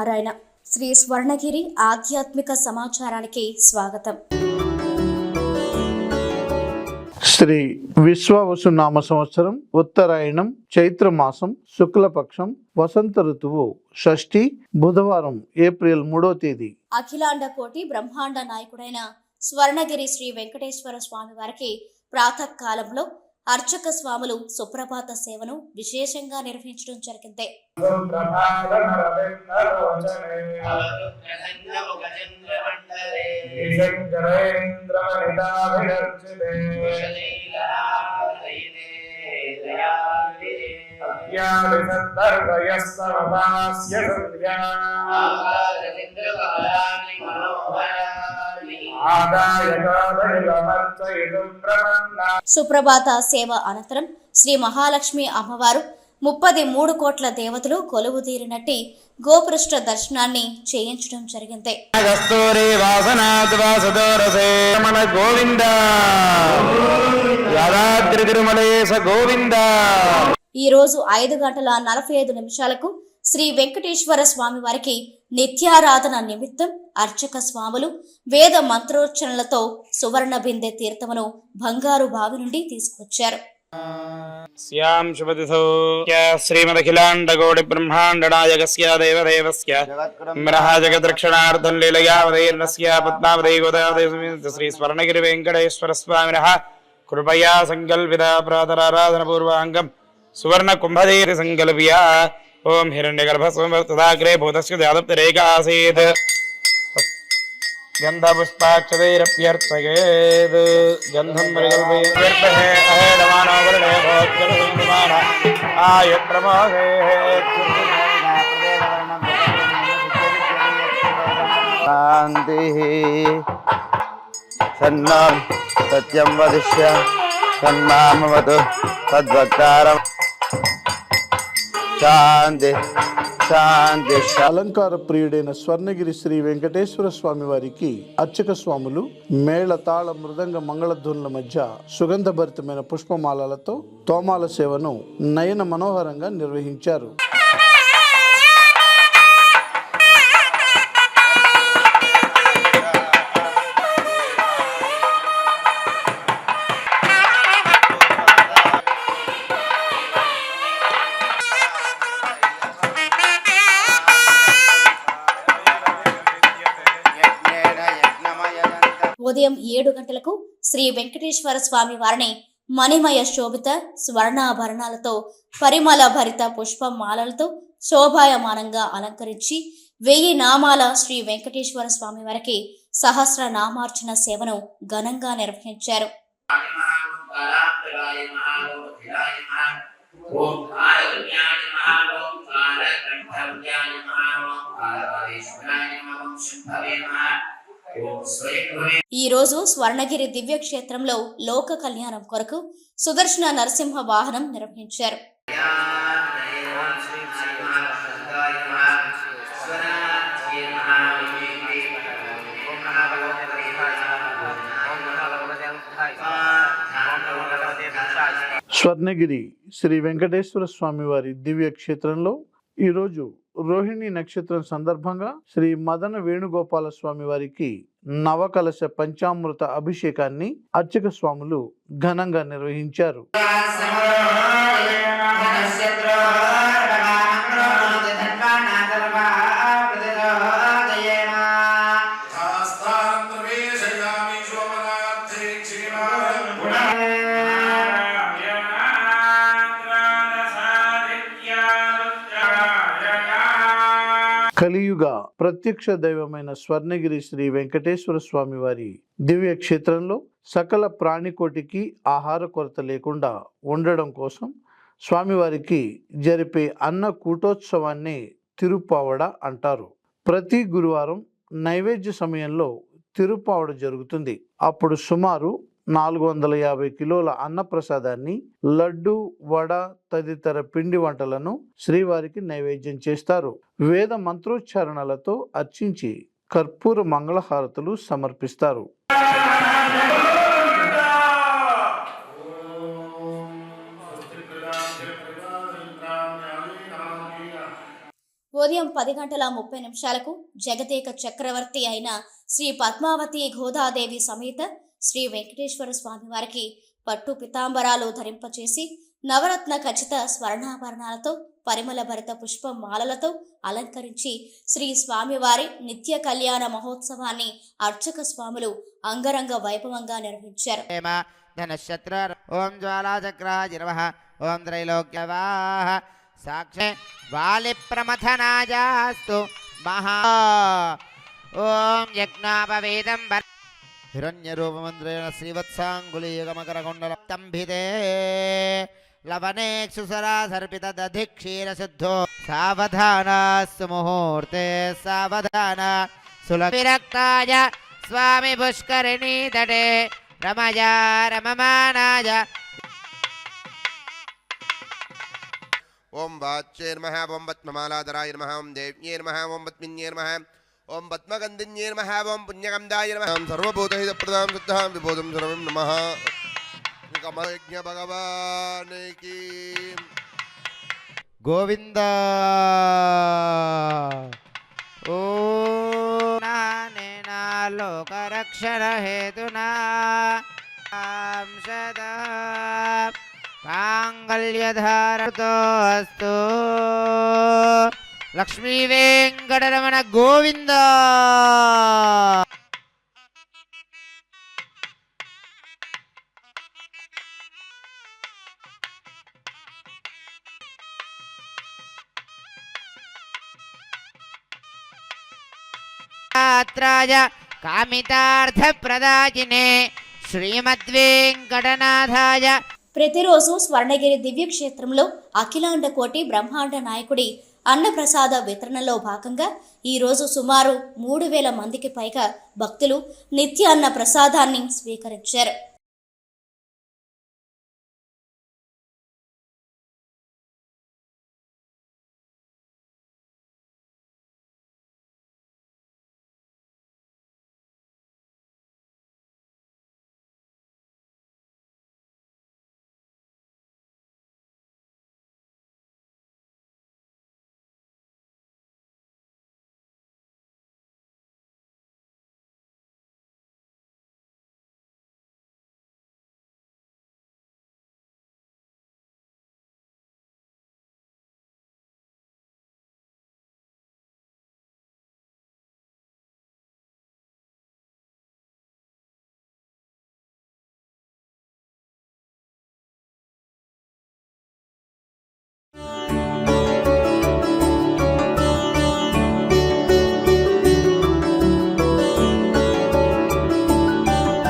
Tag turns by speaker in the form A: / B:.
A: నారాయణ. శ్రీ స్వర్ణగిరి ఆధ్యాత్మిక సమాచారానికి స్వాగతం.
B: శ్రీ విశ్వావసునామ సంవత్సరం ఉత్తరాయణం చైత్రమాసం శుక్లపక్షం వసంత ఋతువు షష్ఠి బుధవారం ఏప్రిల్ 3వ తేదీ.
A: అఖిలాండ కోటి బ్రహ్మాండ నాయకుడైన స్వర్ణగిరి శ్రీ వెంకటేశ్వర స్వామి వారికి ప్రాతకాలంలో అర్చక స్వాములు సుప్రభాత సేవను విశేషంగా నిర్వహించడం జరిగింది. సుప్రభాత సేవ అనంతరం శ్రీ మహాలక్ష్మి అమ్మవారు 33 కోట్ల దేవతలు కొలువుదీరినట్టి గోపృష్ఠ దర్శనాన్ని చేయించడం జరిగింది. ఈ రోజు 5:45 శ్రీ వెంకటేశ్వర స్వామి వారికి నిత్యారాధన నిమిత్తం అర్చక స్వాములు వేద మంత్రోచ్చరణలతో సువర్ణ బిందె తీర్థమును బంగారు బావి నుండి తీసుకొచ్చారు.
C: శ్యాం శుభదిశో శ్రీమదఖిలాండకోటి బ్రహ్మాండనాయకస్య దేవదేవస్య జగద్రక్షణార్థం లీలయావదైర్నస్య పద్మావదై గోదావరి శ్రీ స్వర్ణగిరి వెంకటేశ్వర స్వామినః కృపయా సంకల్పిత ప్రాతరారాధన పూర్వాంగం సువర్ణ కుంభధీర సంకల్ప్య ఓం హిరణ్యగర్భ తదాగ్రే భూతస్య జాతప్తిరేక ఆసీత్ గంధపుష్పాక్షరైరప్యర్చయేద్ గంధం పరికల్పయే అహేడమానో వర్ణే భోజ్జలసుందమాన ఆయత్రమోహే
D: శాంతిః సన్నాం సత్యం వదిష్య సన్నామవతు తద్వక్తారం శాంతి శాంతి.
B: అలంకార ప్రియుడైన స్వర్ణగిరి శ్రీ వెంకటేశ్వర స్వామి వారికి అర్చక స్వాములు మేళ తాళ మృదంగ మంగళధ్వనుల మధ్య సుగంధభరితమైన పుష్పమాలలతో తోమాల సేవను నయన మనోహరంగా నిర్వహించారు.
A: ఉదయం 7 గంటలకు శ్రీ వెంకటేశ్వర స్వామి వారిని మణిమయ శోభిత స్వర్ణాభరణాలతో పరిమళ భరిత పుష్పమాలలతో శోభాయమానంగా అలంకరించి 1000 నామాల శ్రీ వెంకటేశ్వర స్వామి వారికి సహస్ర నామార్చన సేవను ఘనంగా నిర్వహించారు. ఈ రోజు స్వర్ణగిరి దివ్య క్షేత్రంలో లోక కళ్యాణం కొరకు సుదర్శన నరసింహ వాహనం నిర్వహించారు.
B: స్వర్ణగిరి శ్రీ వెంకటేశ్వర స్వామి వారి దివ్య క్షేత్రంలో ఈరోజు రోహిణి నక్షత్రం సందర్భంగా శ్రీ మదన వేణుగోపాల స్వామి వారికి నవకలశ పంచామృత అభిషేకాన్ని అర్చక స్వాములు ఘనంగా నిర్వహించారు. కలియుగ ప్రత్యక్ష దైవమైన స్వర్ణగిరి శ్రీ వెంకటేశ్వర స్వామి వారి దివ్య క్షేత్రంలో సకల ప్రాణికోటికి ఆహార కొరత లేకుండా ఉండడం కోసం స్వామివారికి జరిపే అన్న కూటోత్సవాన్ని తిరుప్పావడ అంటారు. ప్రతి గురువారం నైవేద్య సమయంలో తిరుప్పావడ జరుగుతుంది. అప్పుడు సుమారు 450 కిలోల అన్నప్రసాదాన్ని లడ్డు వడ తదితర పిండి వంటలను శ్రీవారికి నైవేద్యం చేస్తారు. వేద మంత్రోచ్చారణలతో అర్చించి కర్పూర మంగళహారతులు సమర్పిస్తారు.
A: ఉదయం 10:30 జగదేక చక్రవర్తి అయిన శ్రీ పద్మావతి గోదాదేవి సమేత శ్రీ వెంకటేశ్వర స్వామి వారికి పట్టు పితాంబరాలు ధరింపచేసి నవరత్న ఖచ్చిత స్వర్ణాభరణాలతో పరిమళ భరిత పుష్పమాలలతో అలంకరించి శ్రీ స్వామివారి నిత్య కళ్యాణ మహోత్సవాన్ని అర్చక స్వాములు అంగరంగ వైభవంగా నిర్వహించారు.
E: ధనశత్ర ఓం జ్వాలాచక్రాజిర్వః ఓం త్రైలోక్యవాః సాక్షే వాలి ప్రమథనాజాస్తు మహా ఓం యజ్ఞాపవేదం హిరణ్యరూపమంత్రేణ శ్రీవత్సాంగులీయకమకరకొండలంభితే లవనేక్షుసరా సర్పిత దధి క్షీరశుద్ధో సావధానాస్తు ముహూర్తే సావధాన సులవిరక్తాయ స్వామి పుష్కరిణీ తటే రమయా రమమానాయ
F: ఓం వాచ్యే నమః ఓం పద్మమాలాధరాయ నమః ఓం దేవ్యే నమః ఓం పద్మిన్యే నమః ఓం పద్మగంధిన్యే నమః ఓం పుణ్యగంధాయ నమః ఓం సర్వభూతహితప్రదాం శుద్ధాం విబోధం సర్వం నమః కమయజ్ఞ భగవానికి
E: గోవింద ఓ నానేనా లోకరక్షణ హేతునా సదా మాంగళ్యధారతోస్తు లక్ష్మీ వెంకటరమణ గోవింద. కామితార్థప్రదాయినే శ్రీమద్వేంకటనాథాయ.
A: ప్రతిరోజు స్వర్ణగిరి దివ్యక్షేత్రంలో అఖిలాండ కోటి బ్రహ్మాండ నాయకుడి అన్నప్రసాద వితరణలో భాగంగా ఈరోజు సుమారు 3,000 మందికి పైగా భక్తులు నిత్య అన్న ప్రసాదాన్ని స్వీకరించారు.